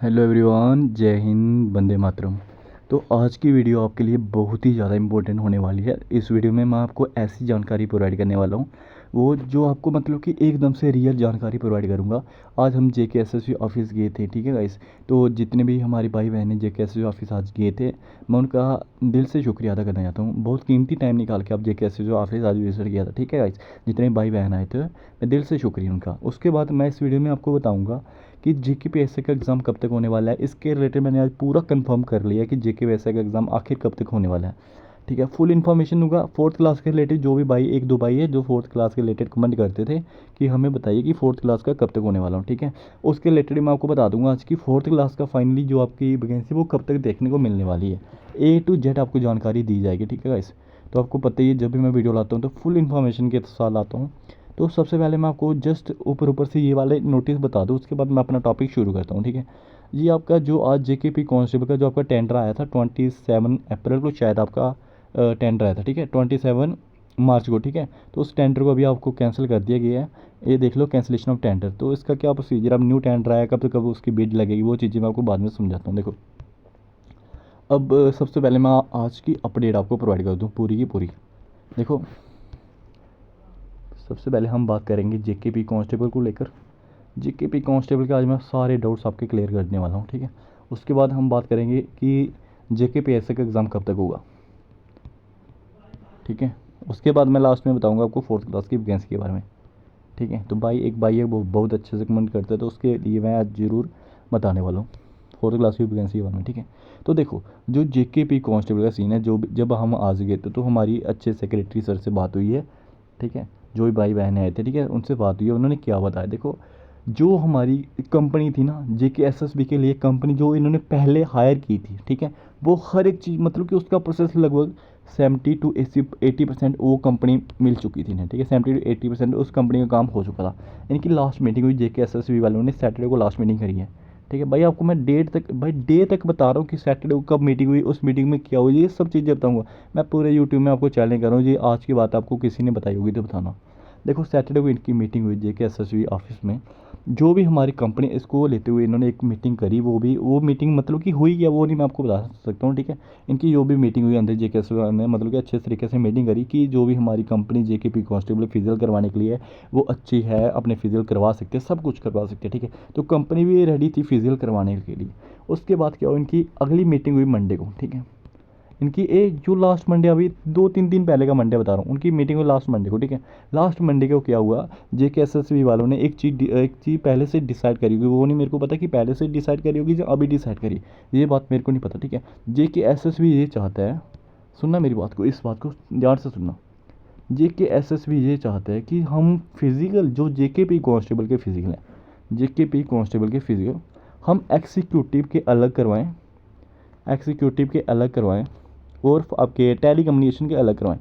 Hello everyone, जय हिंद, वंदे मातरम। तो आज की वीडियो आपके लिए बहुत ही ज़्यादा इम्पोर्टेंट होने वाली है। इस वीडियो में मैं आपको ऐसी जानकारी प्रोवाइड करने वाला हूँ वो जो आपको मतलब कि एकदम से रियल जानकारी प्रोवाइड करूँगा। आज हम जेकेएसएससी ऑफिस गए थे, ठीक है गाइस। तो जितने भी हमारी भाई बहनें जेकेएसएससी ऑफिस आज गए थे, मैं उनका दिल से शुक्रिया अदा करना चाहता हूँ। बहुत कीमती टाइम निकाल के आप जेकेएसएससी ऑफिस आज विजिट किया था, ठीक है गाइस। जितने भाई बहन आए थे, मैं दिल से शुक्रिया उनका। उसके बाद मैं इस वीडियो में आपको बताऊँगा कि जेकेपीएससी का एग्ज़ाम कब तक होने वाला है। इसके रिलेटेड मैंने आज पूरा कंफर्म कर लिया कि जेकेपीएससी का एग्ज़ाम आखिर कब तक होने वाला है, ठीक है। फुल इन्फॉर्मेशन दूंगा। फोर्थ क्लास के रिलेटेड जो भी भाई, एक दो भाई है जो फोर्थ क्लास के रिलेटेड कमेंट करते थे कि हमें बताइए कि फोर्थ क्लास का कब तक होने वाला हूँ, ठीक है। उसके रिलेटेड मैं आपको बता दूंगा आज की फोर्थ क्लास का फाइनली जो आपकी वैकेंसी वो कब तक देखने को मिलने वाली है। ए टू जेड आपको जानकारी दी जाएगी, ठीक है गाइस। तो आपको पता ही है, जब भी मैं वीडियो लाता हूँ तो फुल इन्फॉर्मेशन के साथ लाता हूँ। तो सबसे पहले मैं आपको जस्ट ऊपर ऊपर से ये वाले नोटिस बता दूँ, उसके बाद मैं अपना टॉपिक शुरू करता हूँ, ठीक है। ये आपका जो आज जेकेपी कांस्टेबल का जो आपका टेंडर आया था 27 अप्रैल को शायद आपका टेंडर आया था, ठीक है, 27 मार्च को, ठीक है। तो उस टेंडर को अभी आपको कैंसिल कर दिया गया है। ये देख लो, कैंसिलेशन ऑफ टेंडर। तो इसका क्या प्रोसीजर, अब न्यू टेंडर आया कब, तो कब उसकी बिड लगेगी, वो चीज़ें मैं आपको बाद में समझाता हूँ। देखो, अब सबसे पहले मैं आज की अपडेट आपको प्रोवाइड कर दूँ पूरी की पूरी। देखो, सबसे पहले हम बात करेंगे जेकेपी कांस्टेबल को लेकर। जेकेपी कांस्टेबल के आज मैं सारे डाउट्स आपके क्लियर करने वाला हूँ, ठीक है। उसके बाद हम बात करेंगे कि जेकेपीएससी का एग्ज़ाम कब तक होगा, ठीक है। उसके बाद मैं लास्ट में बताऊँगा आपको फोर्थ क्लास की वैकेंसी के बारे में, ठीक है। तो भाई, एक भाई है वो बहुत अच्छे से कमेंट करते हैं, तो उसके लिए मैं आज ज़रूर बताने वाला हूँ फोर्थ क्लास की वैकेंसी के बारे में, ठीक है। तो देखो, जो जेकेपी कांस्टेबल का सीन है, जब हम आज गए थे तो हमारी अच्छे सेक्रेटरी सर से बात हुई है, ठीक है। जो भी भाई बहन आए थे, ठीक है, उनसे बात हुई है। उन्होंने क्या बताया, देखो, जो हमारी कंपनी थी ना जेकेएसएसबी के लिए, कंपनी जो इन्होंने पहले हायर की थी, ठीक है, वो हर एक चीज़ मतलब कि उसका प्रोसेस लगभग 70 to 80% वो कंपनी मिल चुकी थी ना, ठीक है। 70 to 80% उस कंपनी का काम हो चुका था। इनकी लास्ट मीटिंग हुई जेकेएसएसबी वालों ने, सैटरडे को लास्ट मीटिंग करी है, ठीक है। भाई आपको मैं डेट तक, भाई डे तक बता रहा हूँ कि सैटरडे को कब मीटिंग हुई, उस मीटिंग में क्या हुई, ये सब चीज़ें बताऊँगा। मैं पूरे यूट्यूब में आपको चैलेंज कर रहा हूँ, ये आज की बात आपको किसी ने बताई होगी तो बताना। देखो, सैटरडे को इनकी मीटिंग हुई जेकेएसएसबी ऑफिस में। जो भी हमारी कंपनी, इसको लेते हुए इन्होंने एक मीटिंग करी। वो मीटिंग मतलब कि हुई क्या, वो नहीं मैं आपको बता सकता हूँ, ठीक है। इनकी जो भी मीटिंग हुई अंदर जेकेएसएसबी ने मतलब कि अच्छे तरीके से मीटिंग करी कि जो भी हमारी कंपनी जेकेपी कांस्टेबल फिजिकल करवाने के लिए वो अच्छी है, अपने फिजिकल करवा सकते हैं, सब कुछ करवा सकते हैं, ठीक है। तो कंपनी भी रेडी थी फिजिकल करवाने के लिए। उसके बाद क्या हुआ, इनकी अगली मीटिंग हुई मंडे को, ठीक है। इनकी एक जो लास्ट मंडे, अभी 2-3 दिन पहले का मंडे बता रहा हूँ, उनकी मीटिंग हुई लास्ट मंडे को, ठीक है। लास्ट मंडे को क्या हुआ, जेकेएसएसबी वालों ने एक चीज़ पहले से डिसाइड करी होगी। वो नहीं मेरे को पता कि पहले से डिसाइड करी होगी या अभी डिसाइड करी, ये बात मेरे को नहीं पता, ठीक है। जेकेएसएसबी ये चाहता है, सुनना मेरी बात को, इस बात को ध्यान से सुनना। जेकेएसएसबी ये चाहता है कि हम फिज़िकल, जो जेकेपी कांस्टेबल के फिज़िकल हैं, जेकेपी कांस्टेबल के फिज़िकल हम एग्जीक्यूटिव के अलग करवाएं और आपके टेली कम्युनिकेशन के अलग करवाएं,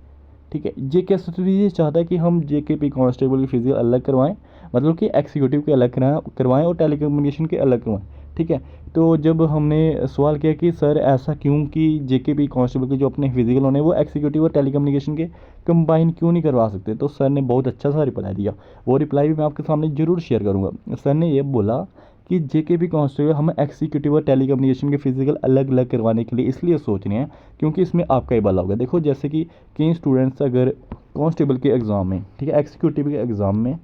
ठीक है। जेकेएसएसबी ये चाहता है कि हम जेकेपी कांस्टेबल के फिजिकल अलग करवाएं, मतलब कि एग्जीक्यूटिव के अलग करवाएं और टेली कम्युनिकेशन के अलग करवाएं, ठीक है। तो जब हमने सवाल किया कि सर ऐसा क्यों, कि जेकेपी कांस्टेबल के जो अपने फिजिकल होने वो एग्जीक्यूटिव और टेली कम्युनिकेशन के कंबाइन क्यों नहीं करवा सकते, तो सर ने बहुत अच्छा सा रिप्लाई दिया। वो रिप्लाई भी मैं आपके सामने ज़रूर शेयर करूँगा। सर ने ये बोला कि जेकेपी कांस्टेबल हम एग्जीक्यूटिव और टेली कम्युनिकेशन के फिजिकल अलग अलग करवाने के लिए इसलिए सोच रहे हैं क्योंकि इसमें आपका ही भला होगा। देखो, जैसे कि कई स्टूडेंट्स अगर कांस्टेबल के एग्ज़ाम में, ठीक है, एग्जीक्यूटिव के एग्ज़ाम में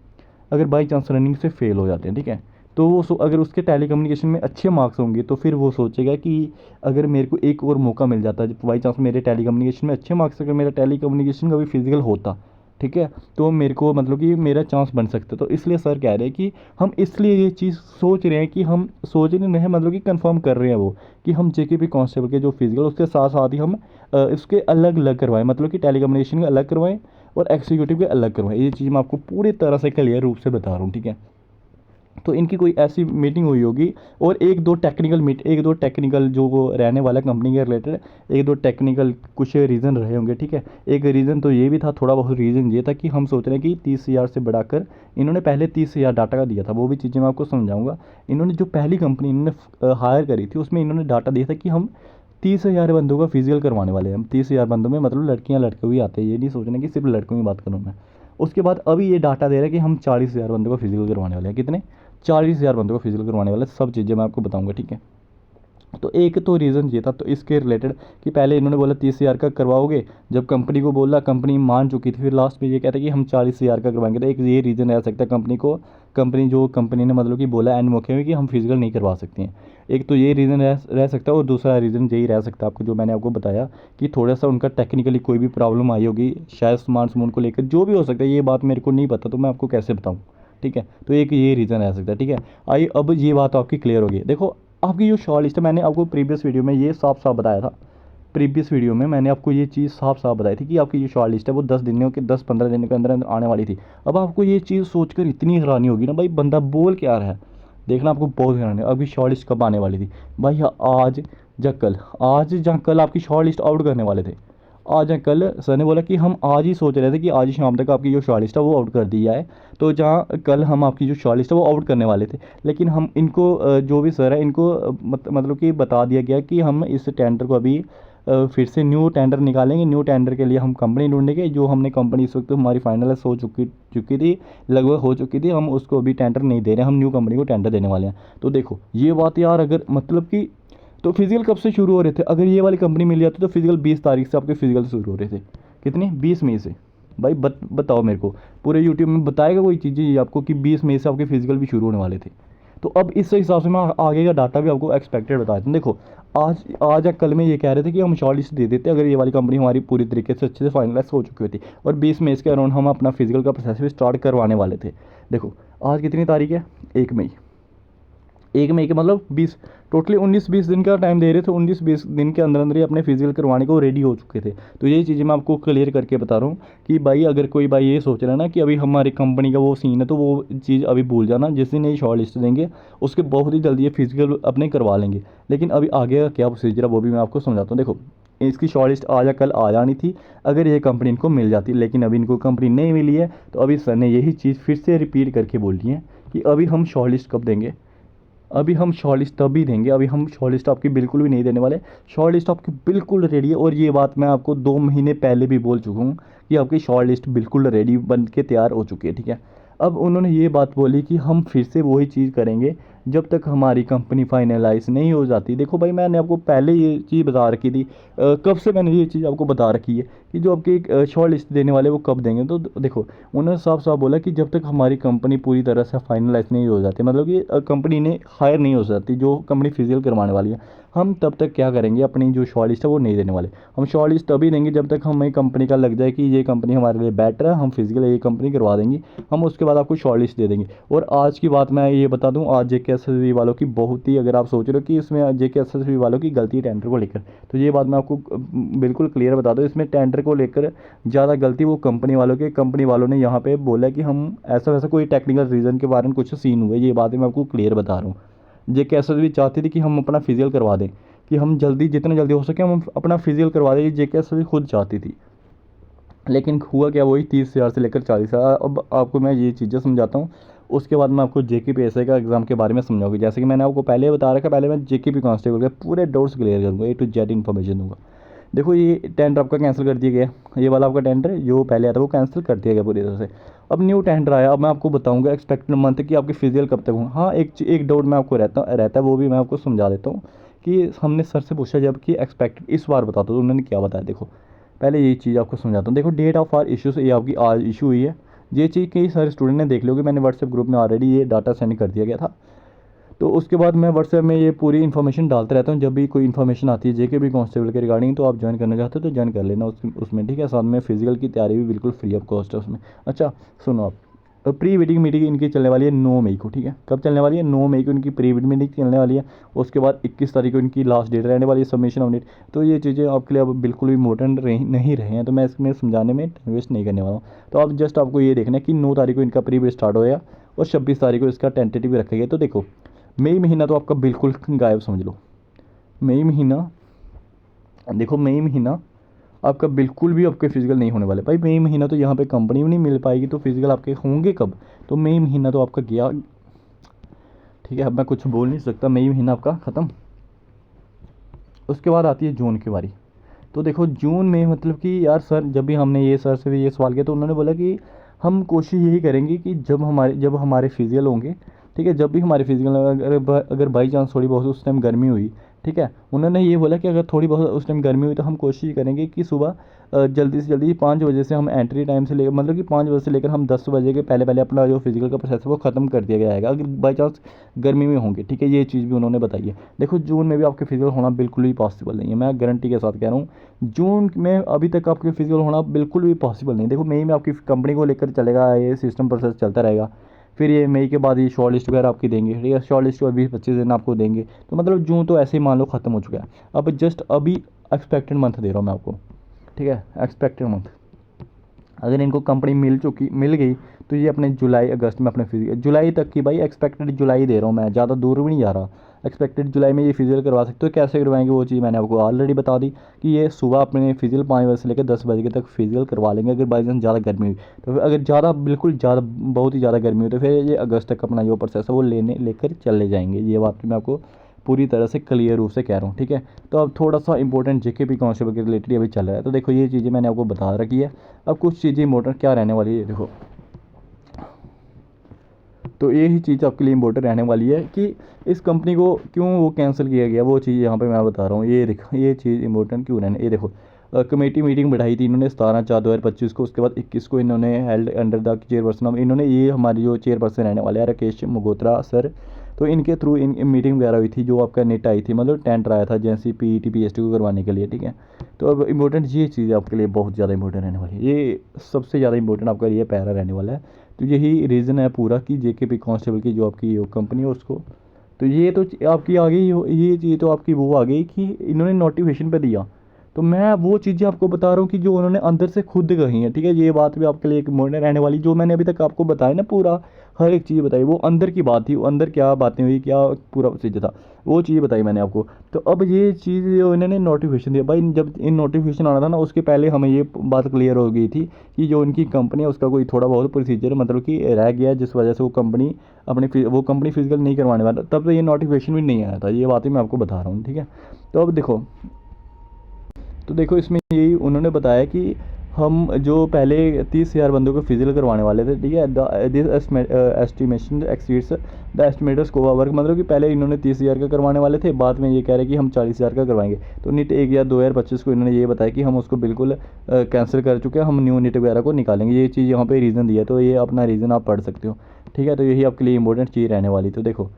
अगर बाई चांस रनिंग से फेल हो जाते हैं, ठीक है, तो वो अगर उसके टेली कम्युनिकेशन में अच्छे मार्क्स होंगे तो फिर वो सोचेगा कि अगर मेरे को एक और मौका मिल जाता है, बाई चांस मेरे टेली कम्युनिकेशन में अच्छे मार्क्स, अगर मेरा टेली कम्युनिकेशन का भी फिजिकल होता, ठीक है, तो मेरे को मतलब कि मेरा चांस बन सकता। तो इसलिए सर कह रहे हैं कि हम इसलिए ये चीज़ सोच रहे हैं कि हम सोच नहीं रहे, मतलब कि कंफर्म कर रहे हैं वो, कि हम जेकेपी कांस्टेबल के जो फिजिकल उसके साथ साथ ही हम इसके अलग अलग करवाएं, मतलब कि टेली कम्युनिकेशन के अलग करवाएं और एग्जीक्यूटिव के अलग करवाएं। ये चीज़ मैं आपको पूरी तरह से क्लियर रूप से बता रहा हूँ, ठीक है। तो इनकी कोई ऐसी मीटिंग हुई होगी और एक दो टेक्निकल जो वो रहने वाला कंपनी के रिलेटेड, एक दो टेक्निकल कुछ रीज़न रहे होंगे, ठीक है। एक रीज़न तो ये भी था, थोड़ा बहुत रीज़न ये था कि हम सोच रहे हैं कि 30,000 से बढ़ाकर, इन्होंने पहले 30,000 डाटा का दिया था, वो भी चीज़ें मैं आपको समझाऊंगा। इन्होंने जो पहली कंपनी इन्होंने हायर करी थी उसमें इन्होंने डाटा दिया था कि हम 30,000 बंदों का फिजिकल करवाने वाले हैं। हम 30,000 बंदों में मतलब लड़कियाँ लड़के भी आते हैं, ये नहीं सोचना कि सिर्फ लड़कों की बात करूँ मैं। उसके बाद अभी ये डाटा दे रहा है कि हम 40,000 बंदों का फिजिकल करवाने वाले हैं। कितने? 40,000 बंदों को फिजिकल करवाने वाले, सब चीज़ें मैं आपको बताऊँगा, ठीक है। तो एक तो रीज़न ये था, तो इसके रिलेटेड कि पहले इन्होंने बोला 30,000 का करवाओगे, जब कंपनी को बोला कंपनी मान चुकी थी, फिर लास्ट में ये कहता है कि हम 40,000 का करवाएंगे। तो एक ये रीज़न रह सकता है कंपनी ने मतलब कि बोला एंड मौके में कि हम फिजिकल नहीं करवा सकते हैं। एक तो ये रीज़न रह सकता है, और दूसरा रीज़न यही रह सकता है आपको, जो मैंने आपको बताया कि थोड़ा सा उनका टेक्निकली कोई भी प्रॉब्लम आई होगी, शायद स्मार्टफोन को लेकर, जो भी हो सकता है, ये बात मेरे को नहीं पता, तो मैं आपको कैसे बताऊँ, ठीक है। तो एक ये रीज़न रह सकता है, ठीक है। आइए अब ये बात आपकी क्लियर होगी। देखो आपकी जो शॉर्ट लिस्ट है, मैंने आपको प्रीवियस वीडियो में ये साफ साफ बताया था, प्रीवियस वीडियो में मैंने आपको ये चीज़ साफ साफ बताई थी कि आपकी जो शॉर्ट लिस्ट है वो 10-15 दिन के अंदर अंदर आने वाली थी। अब आपको ये चीज़ सोचकर इतनी हैरानी होगी ना भाई, बंदा बोल क्या रहा है, देखना आपको बहुत हैरानी है। अभी शॉर्ट लिस्ट कब आने वाली थी भाई, आज या कल आपकी शॉर्ट लिस्ट आउट करने वाले थे। आज या कल सर ने बोला कि हम आज ही सोच रहे थे कि आज ही शाम तक आपकी जो शॉर्ट लिस्ट है वो आउट कर दी जाए, तो जहाँ कल हम आपकी जो शॉर्ट लिस्ट है वो आउट करने वाले थे, लेकिन हम इनको जो भी सर है इनको मतलब कि बता दिया गया कि हम इस टेंडर को अभी फिर से न्यू टेंडर निकालेंगे। न्यू टेंडर के लिए हम कंपनी ढूंढेंगे, जो हमने कंपनी इस वक्त हमारी फाइनलाइज हो चुकी थी, लगभग हो चुकी थी, हम उसको अभी टेंडर नहीं दे रहे, हम न्यू कंपनी को टेंडर देने वाले हैं। तो देखो ये बात यार, अगर मतलब कि तो फिजिकल कब से शुरू हो रहे थे, अगर ये वाली कंपनी मिल जाती तो फिजिकल 20 तारीख से आपके फिजिकल शुरू हो रहे थे, कितनी 20 मई से। भाई बताओ मेरे को, पूरे यूट्यूब में बताएगा कोई चीज़ें ये आपको कि 20 मई से आपके फिजिकल भी शुरू होने वाले थे। तो अब इस हिसाब से मैं आगे का डाटा भी आपको एक्सपेक्टेड बता देता हूँ। देखो आज या कल में ये कह रहे थे कि हम शॉर्ट लिस्ट दे देते अगर ये वाली कंपनी हमारी पूरी तरीके से अच्छे से फाइनलाइज हो चुकी होती, और 20 मई के अराउंड हम अपना फिजिकल का प्रोसेस भी स्टार्ट करवाने वाले थे। देखो आज कितनी तारीख है, 1 मई, 1 मई के मतलब 20, टोटली 19-20 दिन का टाइम दे रहे थे, 19-20 दिन के अंदर अंदर ही अपने फिजिकल करवाने को रेडी हो चुके थे। तो यही चीज़ें मैं आपको क्लियर करके बता रहा हूँ कि भाई अगर कोई भाई ये सोच रहा है ना कि अभी हमारी कंपनी का वो सीन है, तो वो चीज़ अभी भूल जाना, जिस दिन ये शॉर्ट लिस्ट देंगे उसके बहुत ही जल्दी ये फिजिकल अपने करवा लेंगे। लेकिन अभी आगे का क्या प्रोसीजर है वो भी मैं आपको समझाता हूँ। देखो इसकी शॉर्ट लिस्ट आज या कल आ जानी थी अगर ये कंपनी इनको मिल जाती, लेकिन अभी इनको कंपनी नहीं मिली है। तो अभी सर ने यही चीज़ फिर से रिपीट करके बोली है कि अभी हम शॉर्ट लिस्ट कब देंगे, अभी हम शॉर्ट लिस्ट तभी देंगे, अभी हम शॉर्ट लिस्ट आपकी बिल्कुल भी नहीं देने वाले। शॉर्ट लिस्ट आपकी बिल्कुल रेडी है, और ये बात मैं आपको 2 महीने पहले भी बोल चुका हूँ कि आपकी शॉर्ट लिस्ट बिल्कुल रेडी बन के तैयार हो चुकी है, ठीक है। अब उन्होंने ये बात बोली कि हम फिर से वही चीज़ करेंगे जब तक हमारी कंपनी फाइनलाइज नहीं हो जाती। देखो भाई मैंने आपको पहले ये चीज़ बता रखी थी, कब से मैंने ये चीज़ आपको बता रखी है कि जो आपकी शॉर्ट लिस्ट देने वाले वो कब देंगे। तो देखो उन्होंने साफ साफ बोला कि जब तक हमारी कंपनी पूरी तरह से फाइनलाइज नहीं हो जाती, मतलब कि कंपनी ने हायर नहीं हो जाती, जो कंपनी फिजिकल करवाने वाली है, हम तब तक क्या करेंगे, अपनी जो शॉर्ट लिस्ट है वो नहीं देने वाले। हम शॉर्ट लिस्ट तभी देंगे जब तक हमें कंपनी का लग जाए कि ये कंपनी हमारे लिए बेटर है, हम फिजिकल ये कंपनी करवा देंगे, हम उसके बाद आपको शॉर्ट लिस्ट दे देंगे। और आज की बात मैं ये बता दूं, आज JKSSB वालों की बहुत ही, अगर आप सोच रहे हो कि इसमें JKSSB वालों की गलती है टेंडर को लेकर, तो ये बात मैं आपको बिल्कुल क्लियर बता दूँ, इसमें टेंडर को लेकर ज़्यादा गलती वो कंपनी वालों की। कंपनी वालों ने यहाँ पे बोला कि हम ऐसा वैसा कोई टेक्निकल रीज़न के बारे में कुछ सीन हुए, ये बातें मैं आपको क्लियर बता रहा हूँ। JKSSB चाहती थी कि हम अपना फिजिकल करवा दें, कि हम जल्दी जितना जल्दी हो सके हम अपना फिजिकल करवा दें, JKSSB खुद चाहती थी। लेकिन हुआ क्या, वही 30,000 से लेकर 40,000। अब आपको मैं ये चीज़ें समझाता हूँ, उसके बाद मैं आपको JKPSI का एग्ज़ाम के बारे में समझाऊंगी। जैसे कि मैंने आपको पहले बता रखा, पहले मैं JKP कांस्टेबल के पूरे डाउट्स क्लियर करूँगा, A to Z इन्फॉर्मेशन दूँगा। देखो ये टेंडर आपका कैंसिल कर दिया गया, ये वाला आपका टेंडर जो पहले आया था वो कैंसिल कर दिया गया पूरी तरह से। अब न्यू टेंडर आया, अब मैं आपको बताऊंगा एक्सपेक्टेड मंथ की आपकी फिजिकल कब तक होगा। हाँ एक डाउट मैं आपको रहता है, वो भी मैं आपको समझा देता हूँ कि हमने सर से पूछा जब कि एक्सपेक्टेड इस बार बता दो, तो उन्होंने क्या बताया। देखो पहले ये चीज़ आपको समझाता हूँ। देखो डेट ऑफ आर इशू से ये आपकी आज इशू हुई है, ये चीज़ कई सारे स्टूडेंट ने देख लोगे, मैंने व्हाट्सएप ग्रुप में ऑलरेडी ये डाटा सेंड कर दिया गया था। तो उसके बाद मैं व्हाट्सएप में ये पूरी इन्फॉर्मेशन डालता रहता हूँ, जब भी कोई इन्फॉर्मेशन आती है JKP कांस्टेबल के रिगार्डिंग, तो आप ज्वाइन करना चाहते हो तो ज्वाइन कर लेना उसमें, ठीक है। साथ में फिजिकल की तैयारी भी बिल्कुल फ्री ऑफ कॉस्ट है उसमें। अच्छा सुनो आप, प्री वेडिंग मीटिंग इनकी चलने वाली है 9 मई को, ठीक है। कब चलने वाली है, 9 मई को इनकी प्री वेडिंग मीटिंग चलने वाली है। उसके बाद 21 तारीख को इनकी लास्ट डेट रहने वाली है सबमिशन ऑफ डेट। तो ये चीज़ें आपके लिए अब बिल्कुल भी इम्पोर्टेंट नहीं रहे हैं, तो मैं इसमें समझाने में टाइम वेस्ट नहीं करने वाला हूँ। तो आप जस्ट आपको ये देखना है कि 9 तारीख को इनका प्री वेड स्टार्ट होगा और 26 तारीख को इसका टेंटेटिव रखा गया। तो देखो मई महीना तो आपका बिल्कुल गायब समझ लो। मई महीना, देखो मई महीना आपका बिल्कुल भी आपके फिजिकल नहीं होने वाले भाई। मई महीना तो यहाँ पे कंपनी भी नहीं मिल पाएगी, तो फिजिकल आपके होंगे कब, तो मई महीना तो आपका गया, ठीक है। अब मैं कुछ बोल नहीं सकता, मई महीना आपका ख़त्म। उसके बाद आती है जून की बारी। तो देखो जून में मतलब कि यार सर, जब भी हमने ये सर से भी ये सवाल किया तो उन्होंने बोला कि हम कोशिश यही करेंगे कि जब हमारे फिजिकल होंगे ठीक है। जब भी हमारी फिजिकल अगर बाई चांस थोड़ी बहुत उस टाइम गर्मी हुई, ठीक है, उन्होंने ये बोला कि अगर थोड़ी बहुत उस टाइम गर्मी हुई तो हम कोशिश करेंगे कि सुबह जल्दी से जल्दी 5 बजे से हम एंट्री टाइम से ले मतलब कि 5 बजे से लेकर हम 10 बजे के पहले पहले अपना जो फिजिकल का प्रोसेस है वो ख़त्म कर दिया जाएगा अगर बाई चांस गर्मी में होंगे, ठीक है। ये चीज़ भी उन्होंने बताई है। देखो जून में भी आपके फिजिकल होना बिल्कुल भी पॉसिबल नहीं है, मैं गारंटी के साथ कह रहा हूँ। जून में अभी तक आपके फिजिकल होना बिल्कुल भी पॉसिबल नहीं। देखो मई में आपकी कंपनी को लेकर चलेगा, ये सिस्टम प्रोसेस चलता रहेगा। फिर ये मई के बाद ये शॉर्ट लिस्ट वगैरह आपकी देंगे, ठीक है। शॉर्ट लिस्ट को 20-25 दिन आपको देंगे, तो मतलब जून तो ऐसे ही मान लो ख़त्म हो चुका है। अब जस्ट अभी एक्सपेक्टेड मंथ दे रहा हूँ मैं आपको, ठीक है, एक्सपेक्टेड मंथ। अगर इनको कंपनी मिल गई तो ये अपने जुलाई अगस्त में अपने फिजिकल जुलाई तक की, भाई एक्सपेक्टेड जुलाई दे रहा हूँ मैं, ज़्यादा दूर भी नहीं जा रहा। एक्सपेक्टेड जुलाई में ये फिजिकल करवा सकते हो। कैसे करवाएंगे वो चीज़ मैंने आपको ऑलरेडी बता दी कि ये सुबह अपने फिजिकल 5 बजे से लेकर 10 बजे तक फिजिकल करवा लेंगे। अगर बाई चांस ज़्यादा गर्मी हुई तो अगर ज़्यादा बिल्कुल ज़्यादा बहुत ही ज़्यादा गर्मी हुई तो फिर ये अगस्त तक अपना जो प्रोसेस है वो लेकर चले जाएंगे। ये बात मैं आपको पूरी तरह से क्लियर रूप से कह रहा हूँ, ठीक है। तो अब थोड़ा सा इंपॉर्टेंट जेकेपी कांस्टेबल के रिलेटेड अभी चल रहा है, तो देखो ये चीज़ें मैंने आपको बता रखी है। अब कुछ चीज़ें इंपॉर्टेंट क्या रहने वाली है देखो, तो यही चीज़ आपके लिए इंपॉर्टेंट रहने वाली है कि इस कंपनी को क्यों वो कैंसिल किया गया, वो चीज़ यहाँ पे मैं बता रहा हूँ। ये देखो ये चीज़ इंपॉर्टेंट क्यों रहने, ये देखो कमेटी मीटिंग बैठाई थी इन्होंने 17/4/2025 को, उसके बाद 21 को इन्होंने held under the chairperson of, इन्होंने ये हमारी जो चेयरपर्सन रहने वाले हैं राकेश मगोत्रा सर, तो इनके थ्रू इन मीटिंग वगैरह हुई थी। जो आपका नेट आई थी मतलब टेंडर आया था जैसे PET PST को करवाने के लिए, ठीक है। तो अब इंपॉर्टेंट ये चीज़ आपके लिए बहुत ज़्यादा इंपॉर्टेंट रहने वाली है, ये सबसे ज़्यादा इंपॉर्टेंट आपका ये पैरा रहने वाला है। तो यही रीज़न है पूरा कि जेकेपी कांस्टेबल की जो आपकी कंपनी है उसको, तो ये तो आपकी आ गई, ये चीज़ तो आपकी वो आ गई कि इन्होंने नोटिफिकेशन पे दिया। तो मैं वो चीज़ें आपको बता रहा हूँ कि जो उन्होंने अंदर से खुद कही है, ठीक है। ये बात भी आपके लिए एक इम्पोर्टेंट रहने वाली, जो मैंने अभी तक आपको बताया ना, पूरा हर एक चीज़ बताई, वो अंदर की बात थी, वो अंदर क्या बातें हुई, क्या पूरा चीज़ था, वो चीज़ बताई मैंने आपको। तो अब ये चीज़ जो इन्होंने नोटिफिकेशन दिया, भाई जब इन नोटिफिकेशन आना था ना उसके पहले हमें ये बात क्लियर हो गई थी कि जो इनकी कंपनी है उसका कोई थोड़ा बहुत प्रोसीजर मतलब कि रह गया, जिस वजह से वो कंपनी फिजिकल नहीं करवाने वाला, तब तो ये नोटिफिकेशन भी नहीं आया था। ये बातें मैं आपको बता रहा हूँ, ठीक है। तो अब देखो इसमें यही उन्होंने बताया कि हम जो पहले 30,000 बंदों को फिजिकल करवाने वाले थे, ठीक है। This estimation exceeds the estimated scope of work, मतलब कि पहले इन्होंने 30,000 का करवाने वाले थे, बाद में ये कह रहे हैं कि हम 40,000 का करवाएंगे। तो नीट 1 या 2025 को इन्होंने ये बताया कि हम उसको बिल्कुल कैंसिल कर चुके हैं, हम न्यू नीट वगैरह को निकालेंगे। ये चीज़ यहाँ पे रीज़न दिया है, तो ये अपना रीज़न आप पढ़ सकते हो, ठीक है। तो यही आपके लिए इंपॉर्टेंट चीज़ रहने वाली। तो देखो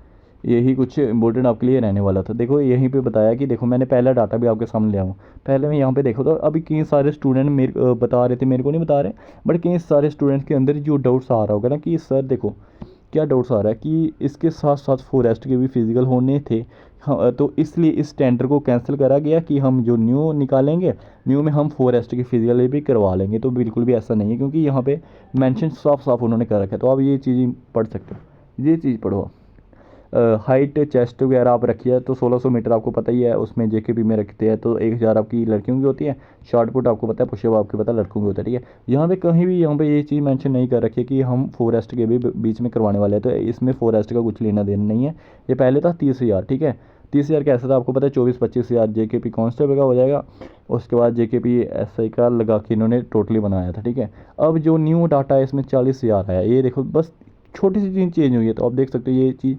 यही कुछ इंपॉर्टेंट आपके लिए रहने वाला था। देखो यहीं पे बताया कि देखो मैंने पहला डाटा भी आपके सामने ले आऊँ, पहले मैं यहाँ पे देखो तो अभी कई सारे स्टूडेंट मेरे बता रहे थे, मेरे को नहीं बता रहे, बट कई सारे स्टूडेंट्स के अंदर जो डाउट्स आ रहा होगा ना कि सर देखो क्या डाउट्स आ रहा है कि इसके साथ साथ फॉरेस्ट के भी फिजिकल होने थे, हाँ, तो इसलिए इस टेंडर को कैंसिल करा गया कि हम जो न्यू निकालेंगे, न्यू में हम फॉरेस्ट की फिजिकल भी करवा लेंगे। तो बिल्कुल भी ऐसा नहीं है, क्योंकि यहाँ पे मेंशन साफ साफ उन्होंने कर रखा है। तो आप ये चीज़ पढ़ सकते हो, ये चीज़ पढ़ो। हाइट चेस्ट वगैरह आप रखिए तो 1600 मीटर आपको पता ही है, उसमें जेकेपी में रखते हैं। तो 1000 आपकी लड़कियों की होती है, शॉर्ट पुट आपको पता है, पुशअप आपको पता है लड़कों की होता है, ठीक है। यहाँ पे कहीं भी यहाँ पे ये चीज़ मेंशन नहीं कर रखी है कि हम फॉरेस्ट के भी बीच में करवाने वाले हैं। तो इसमें फॉरेस्ट का कुछ लेना देना नहीं है। ये पहले था 30,000, ठीक है। 30,000 कैसा था आपको पता है, 24-25,000 जेकेपी कांस्टेबल का हो जाएगा। उसके बाद जेकेपी SI का लगा के इन्होंने टोटली बनाया था, ठीक है। अब जो न्यू डाटा है इसमें 40,000 आया, ये देखो बस छोटी सी चीज़ चेंज हुई है। तो आप देख सकते हो ये चीज़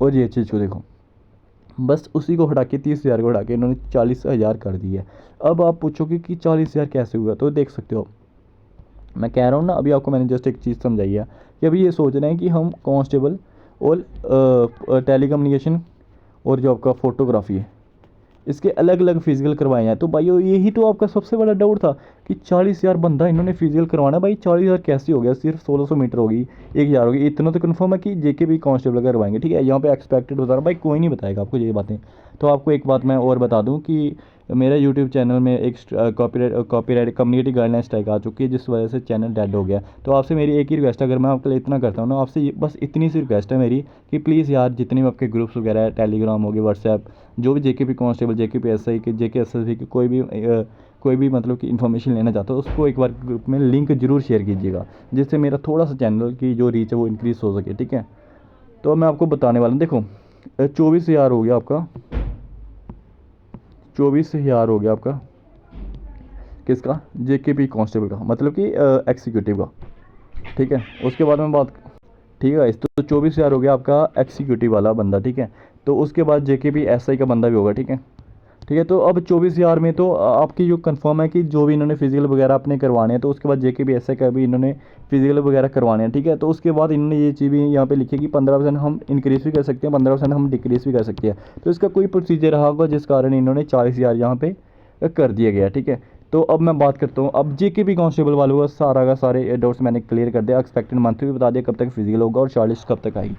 और ये चीज़ को देखो, बस उसी को हटा के 30,000 को हटा के इन्होंने 40,000 कर दी है। अब आप पूछोगे कि 40,000 कैसे हुआ, तो देख सकते हो मैं कह रहा हूँ ना, अभी आपको मैंने जस्ट एक चीज़ समझाई है कि अभी ये सोच रहे हैं कि हम कांस्टेबल और टेलीकम्युनिकेशन और जो आपका फ़ोटोग्राफी है इसके अलग अलग फिजिकल करवाए हैं। तो भाई यही तो आपका सबसे बड़ा डाउट था कि 40,000 बंदा इन्होंने फिजिकल करवाना, भाई 40,000 कैसे हो गया, सिर्फ 1600 मीटर होगी, 1,000 होगी, इतना तो कन्फर्म है कि जेकेपी कांस्टेबल करवाएंगे, ठीक है। यहाँ पे एक्सपेक्टेड बता रहा हूँ, भाई कोई नहीं बताएगा आपको ये बातें। तो आपको एक बात मैं और बता दूँ कि मेरा यूट्यूब चैनल में एक कॉपीराइट कम्युनिटी गाइडलाइन स्ट्राइक आ चुकी है, जिस वजह से चैनल डेड हो गया। तो आपसे मेरी एक ही रिक्वेस्ट है, अगर मैं आपके लिए इतना करता हूँ ना, आपसे बस इतनी सी रिक्वेस्ट है मेरी कि प्लीज़ यार जितने भी आपके ग्रुप्स वगैरह है, टेलीग्राम हो गए, व्हाट्सएप, जो भी जेकेपी कांस्टेबल, जेकेपी SI के, जेके SSB की कोई भी मतलब कि इन्फॉर्मेशन लेना चाहता हो, उसको एक बार ग्रुप में लिंक ज़रूर शेयर कीजिएगा, जिससे मेरा थोड़ा सा चैनल की जो रीच है वो इंक्रीज़ हो सके, ठीक है। तो मैं आपको बताने वाला हूँ, देखो 24,000 हो गया आपका, 24,000 हो गया आपका किसका, जेकेपी कांस्टेबल का, मतलब कि एग्जीक्यूटिव का, ठीक है। उसके बाद में बात ठीक है गाइस। तो 24,000 हो गया आपका एग्जीक्यूटिव वाला बंदा, ठीक है। तो उसके बाद जेकेपी एसआई का बंदा भी होगा, ठीक है। ठीक है, तो अब 24,000 में तो आपकी जो कंफर्म है कि जो भी इन्होंने फिजिकल वगैरह अपने करवाने हैं, तो उसके बाद जेके भी ऐसे का भी इन्होंने फिजिकल वगैरह करवाने हैं, ठीक है। तो उसके बाद इन्होंने ये चीज़ भी यहाँ पे लिखी कि 15% हम इंक्रीज़ भी कर सकते हैं, 15% हम डिक्रीज़ भी कर सकते हैं। तो इसका कोई प्रोसीजर रहा होगा जिस कारण इन्होंने 40,000 यहाँ पे कर दिया गया, ठीक है। तो अब मैं बात करता हूँ, अब जेके भी कांस्टेबल वालों का सारे डाउट्स मैंने क्लियर कर दिया। एक्सपेक्टेड मंथ भी बता दिया कब तक फिजिकल होगा और चार्जेस कब तक आएगी।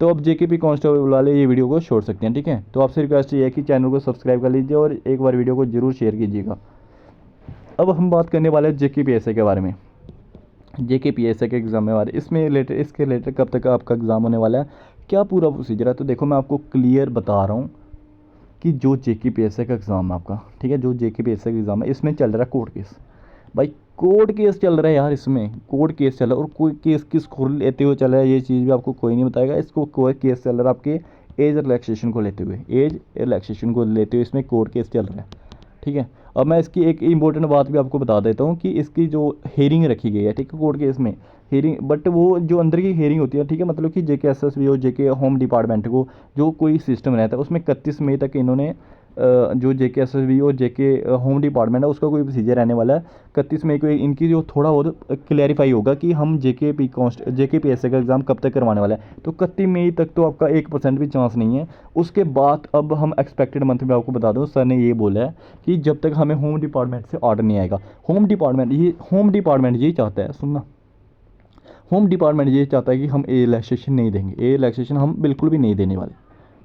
तो अब जेकेपी कांस्टेबल वाले ये वीडियो को छोड़ सकते हैं, ठीक है। तो आपसे रिक्वेस्ट ये है कि चैनल को सब्सक्राइब कर लीजिए और एक बार वीडियो को जरूर शेयर कीजिएगा। अब हम बात करने वाले हैं जेकेपीएसए के बारे में। जेकेपीएसए के एग्ज़ाम के बारे इसमें रिलेटेड इसके रिलेटेड कब तक आपका एग्ज़ाम होने वाला है, क्या पूरा प्रोसीजर है। तो देखो मैं आपको क्लियर बता रहा हूँ कि जो जेकेपीएसए का एग्ज़ाम है आपका, ठीक है, जो जेकेपीएसए का एग्ज़ाम है इसमें चल रहा है कोर्ट केस। भाई कोर्ट केस चल रहा है यार, इसमें कोर्ट केस चल रहा है और कोई केस किस को लेते हुए चल रहा है ये चीज़ भी आपको कोई नहीं बताएगा। इसको कोई केस चल रहा है आपके एज रिलैक्सेशन को लेते हुए, एज रिलैक्सेशन को लेते हुए इसमें कोर्ट केस चल रहा है, ठीक है। अब मैं इसकी एक इंपॉर्टेंट बात भी आपको बता देता हूँ कि इसकी जो हेयरिंग रखी गई है, ठीक है, कोर्ट केस में हेयरिंग, बट वो जो अंदर की हेयरिंग होती है, ठीक है, मतलब कि जेके एसएसबी और जेके होम डिपार्टमेंट को जो कोई सिस्टम रहता है उसमें 31 मई तक इन्होंने जो जेके एसएसबी और जेके होम डिपार्टमेंट है उसका कोई प्रोसीजर रहने वाला है। 31 मई को इनकी जो थोड़ा बहुत क्लैरिफाई होगा कि हम जेकेपीएसए का एग्ज़ाम कब तक करवाने वाला है। तो 31 मई तक तो आपका 1% भी चांस नहीं है। उसके बाद अब हम एक्सपेक्टेड मंथ में आपको बता दूं, सर ने ये बोला है कि जब तक हमें होम डिपार्टमेंट से ऑर्डर नहीं आएगा। होम डिपार्टमेंट ये चाहता है, सुनना, होम डिपार्टमेंट ये चाहता है कि हम ए रिलैक्सेशन नहीं देंगे, ए रिलैक्सेशन हम बिल्कुल भी नहीं देने वाले,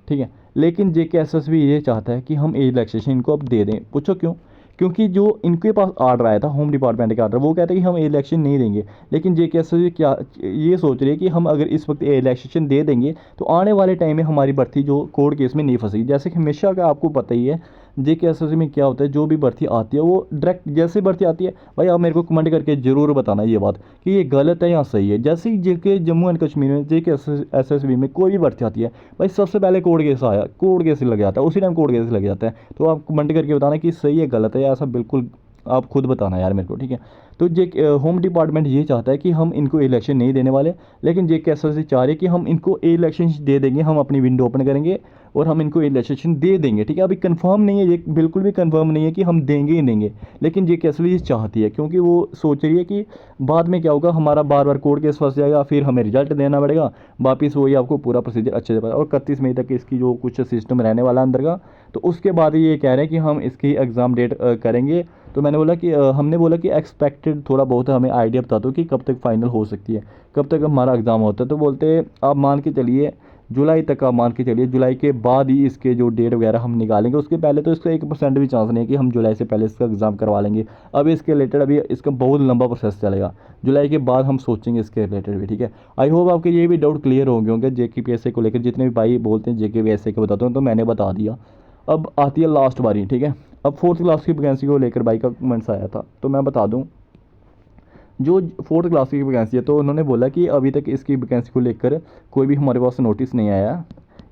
ठीक है। लेकिन जेके एसएसबी ये चाहता है कि हम एज रिलैक्सेशन इनको अब दे दें। पूछो क्यों? क्योंकि जो इनके पास आर्डर आया था होम डिपार्टमेंट का आर्डर, वो कहते हैं कि हम एज रिलैक्सेशन नहीं देंगे। लेकिन जेके एसएसबी क्या ये सोच रही है कि हम अगर इस वक्त एज रिलैक्सेशन दे देंगे तो आने वाले टाइम में हमारी भर्ती जो कोर्ट केस में नहीं फंसेगी। जैसे कि हमेशा का आपको पता ही है जेके एसएसबी में क्या होता है, जो भी भर्ती आती है वो डायरेक्ट जैसे भर्ती आती है, भाई आप मेरे को कमेंट करके ज़रूर बताना ये बात कि ये गलत है या सही है। जैसे ही जेके जम्मू एंड कश्मीर में जेके एसएसबी में कोई भी भर्ती आती है, भाई सबसे पहले कोर्ट केस आया, कोर्ट केस लग जाता है, उसी टाइम कोर्ट केस लग जाता है। तो आप कमेंट करके बताना कि सही है गलत है, या ऐसा बिल्कुल आप खुद बताना यार मेरे को, ठीक है। तो जे होम डिपार्टमेंट ये चाहता है कि हम इनको इलेक्शन नहीं देने वाले, लेकिन जे कैसे चाह रहे हैं कि हम इनको इलेक्शन दे देंगे, हम अपनी विंडो ओपन करेंगे और हम इनको इलेक्शन दे देंगे, ठीक है। अभी कंफर्म नहीं है, ये बिल्कुल भी कंफर्म नहीं है कि हम देंगे ही देंगे, लेकिन जे कैसे ये चाहती है क्योंकि वो सोच रही है कि बाद में क्या होगा, हमारा बार बार कोर्ट केस फंस जाएगा, फिर हमें रिजल्ट देना पड़ेगा वापस, वही आपको पूरा प्रोसीजर अच्छे से पता। और 31 मई तक इसकी जो कुछ सिस्टम रहने वाला अंदर का, तो उसके बाद ये कह रहे हैं कि हम इसकी एग्ज़ाम डेट करेंगे। तो मैंने बोला कि हमने बोला कि एक्सपेक्टेड थोड़ा बहुत हमें आइडिया बता दो कि कब तक फाइनल हो सकती है, कब तक हमारा एग्ज़ाम होता है। तो बोलते आप मान के चलिए जुलाई तक, आप मान के चलिए जुलाई के बाद ही इसके जो डेट वगैरह हम निकालेंगे। उसके पहले तो इसका 1% भी चांस नहीं है कि हम जुलाई से पहले इसका एग्ज़ाम करवा लेंगे। अभी इसके रिलेटेड अभी इसका बहुत लंबा प्रोसेस चलेगा, जुलाई के बाद हम सोचेंगे इसके रिलेटेड भी, ठीक है। आई होप आपके ये भी डाउट क्लियर हो गए होंगे जेकेपीएसए को लेकर। जितने भी भाई बोलते हैं जेकेपीएसए के बताता हूँ, तो मैंने बता दिया। अब आती है लास्ट बारी, ठीक है। अब 4th क्लास की वैकेंसी को लेकर भाई का कमेंट्स आया था, तो मैं बता दूं जो 4th क्लास की वैकेंसी है, तो उन्होंने बोला कि अभी तक इसकी वैकेंसी को लेकर कोई भी हमारे पास नोटिस नहीं आया,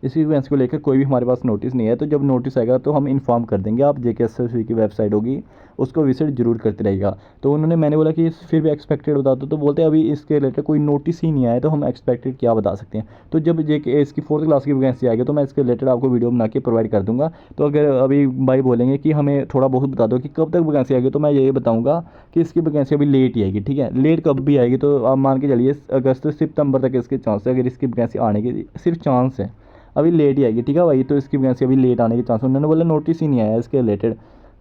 इसकी वैकेंसी को लेकर कोई भी हमारे पास नोटिस नहीं है। तो जब नोटिस आएगा तो हम इन्फॉर्म कर देंगे, आप जेकेएसएसबी की वेबसाइट होगी उसको विजिट जरूर करते रहेगा। तो उन्होंने, मैंने बोला कि फिर भी एक्सपेक्टेड बता दो, तो बोलते अभी इसके रिलेटेड कोई नोटिस ही नहीं आया तो हम एक्सपेक्टेड क्या बता सकते हैं। तो जब जेके इसकी 4th क्लास की वैकेंसी आएगी तो मैं इसके रिलेटेड आपको वीडियो बना के प्रोवाइड कर दूंगा। तो अगर अभी भाई बोलेंगे कि हमें थोड़ा बहुत बता दो कि कब तक वैकेंसी आएगी, तो मैं ये बताऊँगा कि इसकी वैकेंसी अभी लेट ही आएगी, ठीक है। लेट कब भी आएगी तो आप मान के चलिए अगस्त सितंबर तक इसके चांस है, अगर इसकी वैकेंसी आने के सिर्फ चांस है, अभी लेट ही आएगी, ठीक है भाई। तो इसकी वैकेंसी अभी लेट आने के चांस, उन्होंने बोला नोटिस ही नहीं आया इसके रिलेटेड।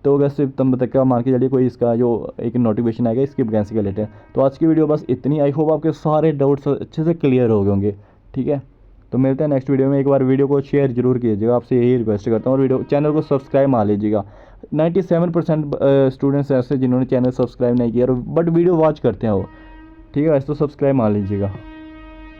तो अगस्त सितंबर तक का मान के चलिए कोई इसका जो एक नोटिफिकेशन आएगा इसकी वैकेंसी के रिलेटेड। तो आज की वीडियो बस इतनी। आई होप आपके सारे डाउट्स अच्छे से क्लियर हो गए होंगे, ठीक है। तो मिलते हैं नेक्स्ट वीडियो में। एक बार वीडियो को शेयर जरूर कीजिएगा, आपसे यही रिक्वेस्ट करता हूँ, और वीडियो चैनल को सब्सक्राइब मार लीजिएगा। 97% स्टूडेंट्स ऐसे जिन्होंने चैनल सब्सक्राइब नहीं किया बट वीडियो वॉच करते हैं वो, ठीक है। तो सब्सक्राइब मार लीजिएगा।